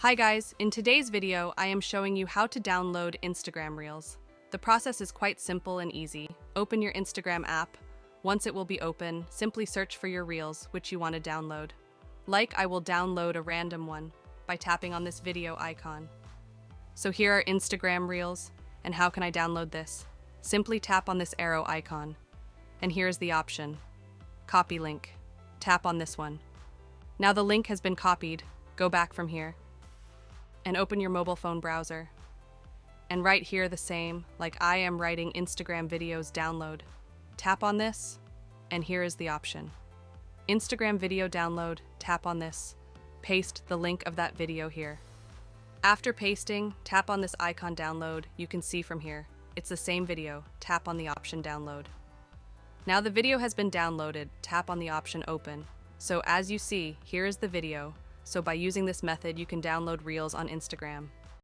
Hi guys, in today's video, I am showing you how to download Instagram Reels. The process is quite simple and easy. Open your Instagram app. Once it will be open, simply search for your Reels, which you want to download. Like I will download a random one by tapping on this video icon. So here are Instagram Reels, and how can I download this? Simply tap on this arrow icon. And here's the option. Copy link. Tap on this one. Now the link has been copied. Go back from here and open your mobile phone browser. And right here the same, like I am writing Instagram videos download. Tap on this, and here is the option. Instagram video download, tap on this. Paste the link of that video here. After pasting, tap on this icon download, you can see from here. It's the same video, tap on the option download. Now the video has been downloaded, tap on the option open. So as you see, here is the video. So by using this method, you can download Reels on Instagram.